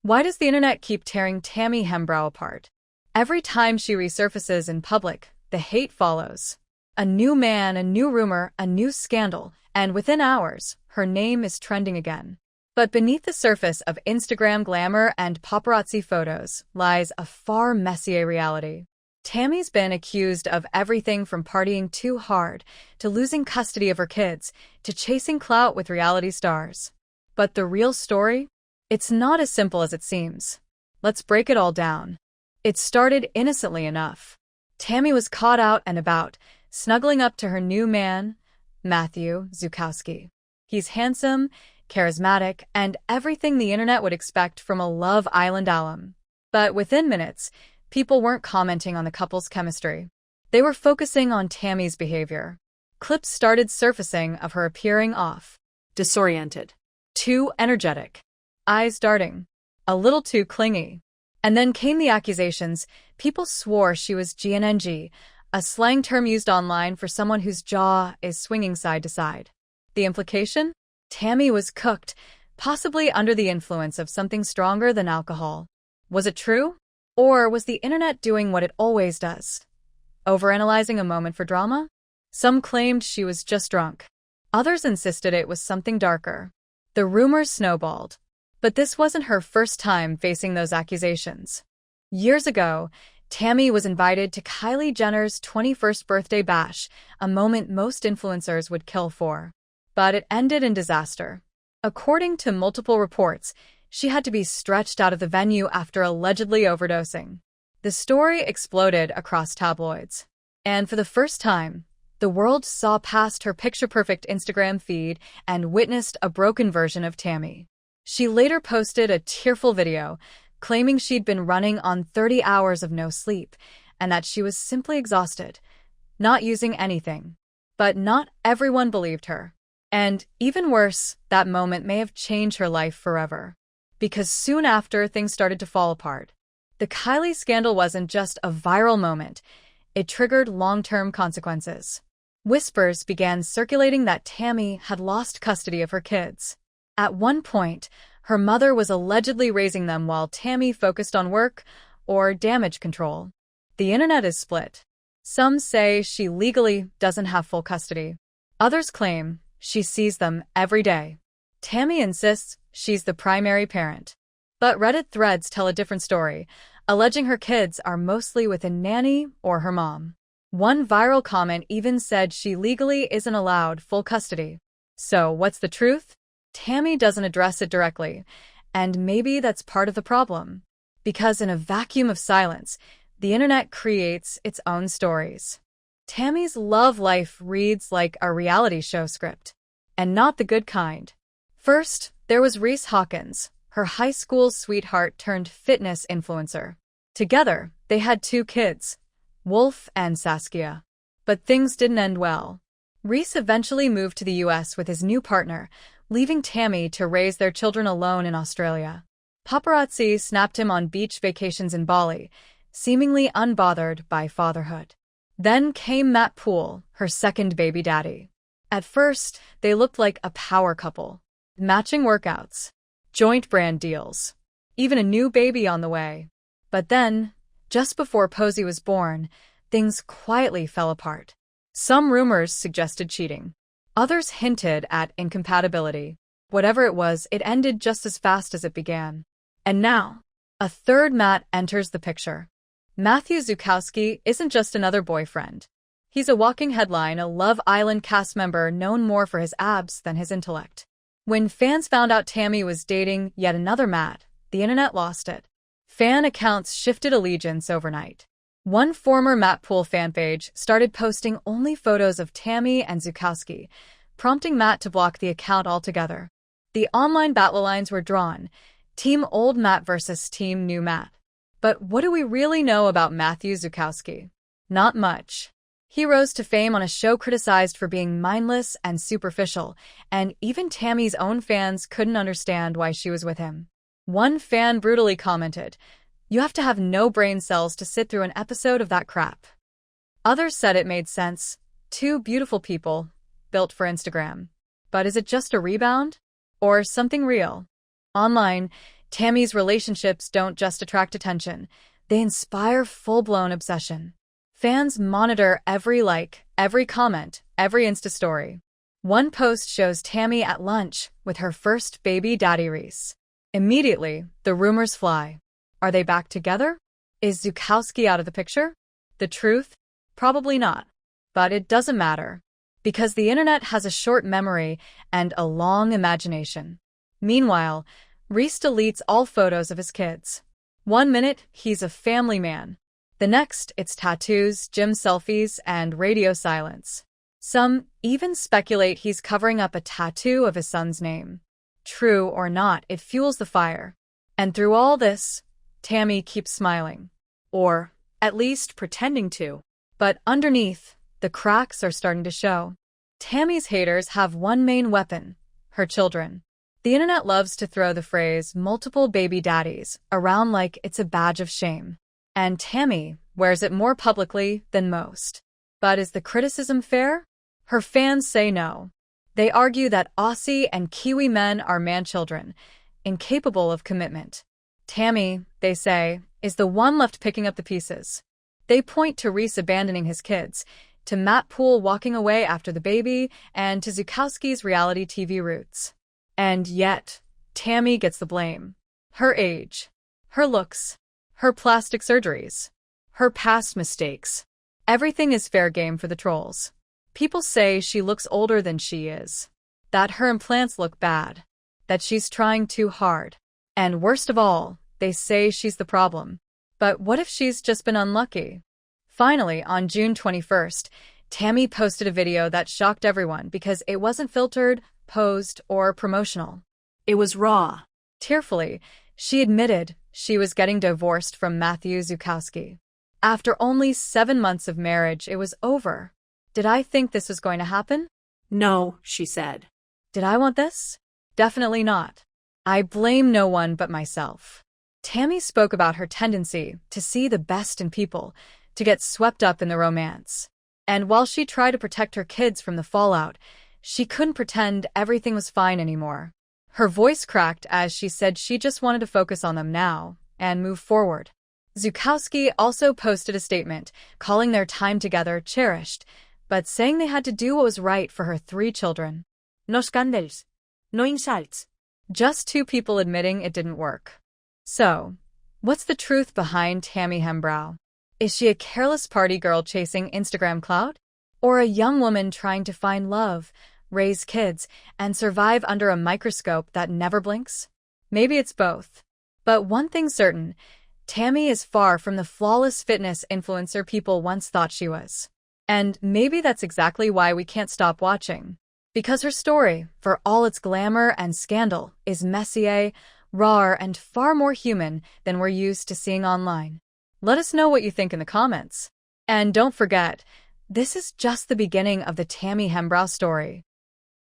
Why does the internet keep tearing Tammy Hembrow apart? Every time she resurfaces in public, the hate follows. A new man, a new rumor, a new scandal, and within hours, her name is trending again. But beneath the surface of Instagram glamour and paparazzi photos lies a far messier reality. Tammy's been accused of everything from partying too hard, to losing custody of her kids, to chasing clout with reality stars. But the real story? It's not as simple as it seems. Let's break it all down. It started innocently enough. Tammy was caught out and about, snuggling up to her new man, Matt Zukowski. He's handsome, charismatic, and everything the internet would expect from a Love Island alum. But within minutes, people weren't commenting on the couple's chemistry. They were focusing on Tammy's behavior. Clips started surfacing of her appearing off, disoriented, too energetic, eyes darting, a little too clingy. And then came the accusations. People swore she was GNNG, a slang term used online for someone whose jaw is swinging side to side. The implication? Tammy was cooked, possibly under the influence of something stronger than alcohol. Was it true? Or was the internet doing what it always does? Overanalyzing a moment for drama? Some claimed she was just drunk. Others insisted it was something darker. The rumors snowballed. But this wasn't her first time facing those accusations. Years ago, Tammy was invited to Kylie Jenner's 21st birthday bash, a moment most influencers would kill for. But it ended in disaster. According to multiple reports, she had to be stretched out of the venue after allegedly overdosing. The story exploded across tabloids. And for the first time, the world saw past her picture-perfect Instagram feed and witnessed a broken version of Tammy. She later posted a tearful video, claiming she'd been running on 30 hours of no sleep, and that she was simply exhausted, not using anything. But not everyone believed her. And, even worse, that moment may have changed her life forever. Because soon after, things started to fall apart. The Kylie scandal wasn't just a viral moment. It triggered long-term consequences. Whispers began circulating that Tammy had lost custody of her kids. At one point, her mother was allegedly raising them while Tammy focused on work or damage control. The internet is split. Some say she legally doesn't have full custody. Others claim she sees them every day. Tammy insists she's the primary parent. But Reddit threads tell a different story, alleging her kids are mostly with a nanny or her mom. One viral comment even said she legally isn't allowed full custody. So what's the truth? Tammy doesn't address it directly, and maybe that's part of the problem. Because in a vacuum of silence, the internet creates its own stories. Tammy's love life reads like a reality show script, and not the good kind. First, there was Reese Hawkins, her high school sweetheart turned fitness influencer. Together, they had 2 kids, Wolf and Saskia. But things didn't end well. Reese eventually moved to the US with his new partner, leaving Tammy to raise their children alone in Australia. Paparazzi snapped him on beach vacations in Bali, seemingly unbothered by fatherhood. Then came Matt Poole, her second baby daddy. At first, they looked like a power couple. Matching workouts, joint brand deals, even a new baby on the way. But then, just before Posey was born, things quietly fell apart. Some rumors suggested cheating. Others hinted at incompatibility. Whatever it was, it ended just as fast as it began. And now, a third Matt enters the picture. Matt Zukowski isn't just another boyfriend. He's a walking headline, a Love Island cast member known more for his abs than his intellect. When fans found out Tammy was dating yet another Matt, the internet lost it. Fan accounts shifted allegiance overnight. One former Matt Poole fan page started posting only photos of Tammy and Zukowski, prompting Matt to block the account altogether. The online battle lines were drawn, Team Old Matt versus Team New Matt. But what do we really know about Matt Zukowski? Not much. He rose to fame on a show criticized for being mindless and superficial, and even Tammy's own fans couldn't understand why she was with him. One fan brutally commented, "You have to have no brain cells to sit through an episode of that crap." Others said it made sense. 2 beautiful people, built for Instagram. But is it just a rebound? Or something real? Online, Tammy's relationships don't just attract attention, they inspire full-blown obsession. Fans monitor every like, every comment, every Insta story. One post shows Tammy at lunch with her first baby daddy Reese. Immediately, the rumors fly. Are they back together? Is Zukowski out of the picture? The truth? Probably not. But it doesn't matter, because the internet has a short memory and a long imagination. Meanwhile, Reese deletes all photos of his kids. One minute, he's a family man. The next, it's tattoos, gym selfies, and radio silence. Some even speculate he's covering up a tattoo of his son's name. True or not, it fuels the fire. And through all this, Tammy keeps smiling. Or, at least pretending to. But underneath, the cracks are starting to show. Tammy's haters have one main weapon: her children. The internet loves to throw the phrase multiple baby daddies around like it's a badge of shame. And Tammy wears it more publicly than most. But is the criticism fair? Her fans say no. They argue that Aussie and Kiwi men are man-children, incapable of commitment. Tammy, they say, is the one left picking up the pieces. They point to Reese abandoning his kids, to Matt Poole walking away after the baby, and to Zukowski's reality TV roots. And yet, Tammy gets the blame. Her age, her looks, her plastic surgeries, her past mistakes. Everything is fair game for the trolls. People say she looks older than she is, that her implants look bad, that she's trying too hard. And worst of all, they say she's the problem. But what if she's just been unlucky? Finally, on June 21st, Tammy posted a video that shocked everyone because it wasn't filtered, posed, or promotional. It was raw. Tearfully, she admitted she was getting divorced from Matthew Zukowski. After only 7 months of marriage, it was over. Did I think this was going to happen? No, she said. Did I want this? Definitely not. I blame no one but myself. Tammy spoke about her tendency to see the best in people, to get swept up in the romance. And while she tried to protect her kids from the fallout, she couldn't pretend everything was fine anymore. Her voice cracked as she said she just wanted to focus on them now and move forward. Zukowski also posted a statement calling their time together cherished, but saying they had to do what was right for her 3 children. No scandals. No insults. Just 2 people admitting it didn't work. So, what's the truth behind Tammy Hembrow? Is she a careless party girl chasing Instagram clout? Or a young woman trying to find love, raise kids, and survive under a microscope that never blinks? Maybe it's both. But one thing's certain, Tammy is far from the flawless fitness influencer people once thought she was. And maybe that's exactly why we can't stop watching. Because her story, for all its glamour and scandal, is messier, raw, and far more human than we're used to seeing online. Let us know what you think in the comments. And don't forget, this is just the beginning of the Tammy Hembrow story.